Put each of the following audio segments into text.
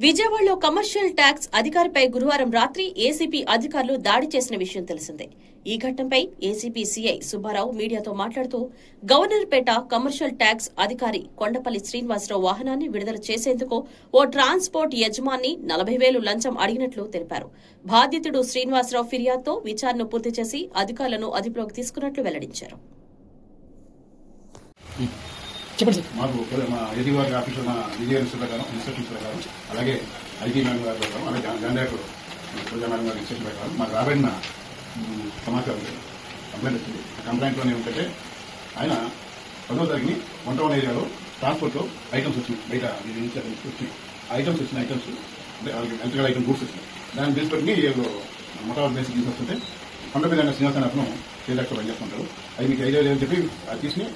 విజయవాడలో commercial tax అధికారిపై గురువారం రాత్రి ఏసీపీ అధికారులు దాడి చేసిన విషయం తెలిసిందే. ఈ ఘటనపై ఏసీపీ సీఐ సుబ్బారావు మీడియాతో మాట్లాడుతూ గవర్నర్పేట కమర్షియల్ ట్యాక్స్ అధికారి కొండపల్లి శ్రీనివాసరావు వాహనాన్ని విడుదల చేసేందుకు ఓ ట్రాన్స్పోర్ట్ యజమాని 40,000 లంచం అడిగినట్లు తెలిపారు. బాధితుడు శ్రీనివాసరావు ఫిర్యాదుతో విచారణ పూర్తి చేసి అధికారులను అదుపులోకి తీసుకున్నట్లు వెల్లడించారు. మాకు మా ఏడీ గారి ఆఫీసులో మా విజయన్స్ ప్రకారం ఇన్స్ట్రక్షన్స్ ప్రకారం అలాగే ఐటీ మేడం గారి ప్రకారం అలాగే జాండేటర్ పూజా మేడం గారి ఇన్స్ట్రక్షన్ ప్రకారం మాకు రాబడిన సమాచారం కంప్లైంట్ వచ్చింది. ఆ కంప్లైంట్లో ఏమిటంటే ఆయన 10వ తారీఖుని 1 ఏరియాలో ట్రాన్స్పోర్ట్లో ఐటమ్స్ వచ్చినాయి. బయట వచ్చినాయి ఐటమ్స్ అంటే ఎలక్ట్రికల్ ఐటమ్ గూడ్స్ వచ్చినాయి. దాన్ని తీసుకొని మొట్టమొదటి బేసిక్ తీసుకొస్తుంటే కొండపల్లి శ్రీనివాసన్ అతను చేయలేక పనిచేస్తుంటారు. అది మీకు 5,000 అని చెప్పి అది తీసుకుని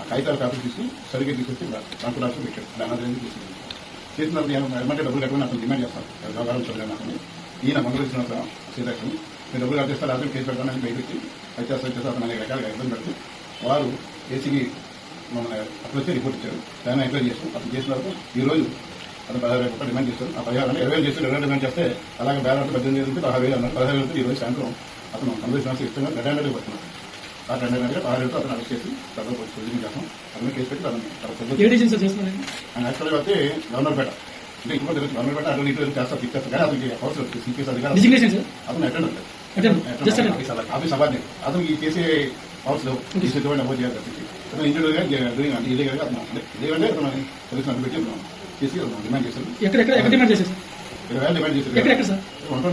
ఆ కాగితాల కాపీ తీసుకుని సరిగ్గా తీసుకొచ్చి ట్రాన్స్పోర్ట్ ఆఫీస్ పెట్టాడు. దాని తీసుకుని చేసిన ఏమంటే డబ్బులు కట్టుకుని అతను డిమాండ్ చేస్తాను. వ్యవహారం చదివాను అతను ఈయన మంగళ శ్రీలక్ష్మి మీరు డబ్బులు కట్టేస్తారు అతను కేసు పెడతానని బయట వచ్చి వచ్చేస్తారు అతను అనేక రకాలుగా ఇబ్బంది పెడుతూ వారు ఏసీకి మమ్మల్ని అప్పుడు వచ్చి రిపోర్ట్ ఇచ్చారు. దాన్ని ఎంక్వైరీ చేస్తాం. అతను చేసిన వరకు ఈ రోజు అతను 16,000 డిమాండ్ చేస్తారు. ఆ 16,000 20,000 చేసి 20,000 డిమాండ్ చేస్తే అలాగే బ్యాలెన్స్ 18,000 నుంచి 16,000 అన్నారు. 16,000 ఈ రోజు సాయంత్రం అతను మంగళ శ్రీనివాస ఇష్టంగా రెడ్డి పడుతున్నారు. ఆ 2,000 16,000 అతను అరెస్ట్ చేసి ప్రొసీజింగ్ చేస్తాం. అతను కేసు పెట్టి యాక్చువల్గా అయితే గవర్నర్పేట అంటే ఇంకో తెలుసు గవర్నర్పేట అటు ఇటు చేస్తారు ఇచ్చేస్తారు. కానీ అతనికి అవసరం సిపిఎస్ అధికారులు అతను అటెండ్ ఆఫీస్ అవార్డు అతను ఈ చేసే అవసరం తీసుకొని అమోదు చేయాలి. అతను ఇండివిజువల్గా ఇదే అతను ఇదేంటే అతను పోలీసులు అడ్డు పెట్టి చేసి డిమాండ్ చేశారు. 20,000 డిమాండ్ చేశారు. 1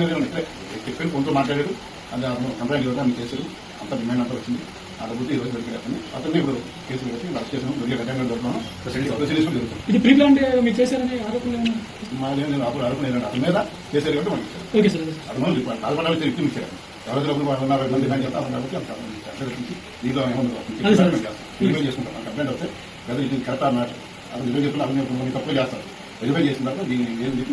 చెప్పి కొంత మాట్లాడారు. అది అతను కంప్లైంట్ ఇవ్వడం మీకు చేశారు. అంత డిమాండ్ అంతా వచ్చింది. ఆ డబ్బులు ఈ రోజు దొరికింది. అతన్ని ఇప్పుడు కేసులు పెట్టి అరెస్ట్ చేసాము. దొరికే రిటైర్మెంట్ దొరుకుతున్నాం. ప్రొసీడింగ్స్ జరుగుతుంది. ఇది ప్రీ ప్లాన్ మీరు చేశారని ఆరోపణ ఆరోపణ అతని మీద చేశారు కాబట్టి మనకి అతను పాల్పడాలి వ్యక్తి ఇచ్చారు. ఎవరైతే డబ్బులు ఉన్నారు డిమాండ్ చేస్తాం కాబట్టి దీంట్లో ఏమో చేసుకుంటాం. కంప్లైంట్ వస్తే లేదా ఇది కరెక్ట్ అన్నమాట అతను నిజం చెప్తున్నా అతను తప్పుగా చేస్తారు. వెరిఫై చేసిన తర్వాత దీన్ని ఏం చెప్పి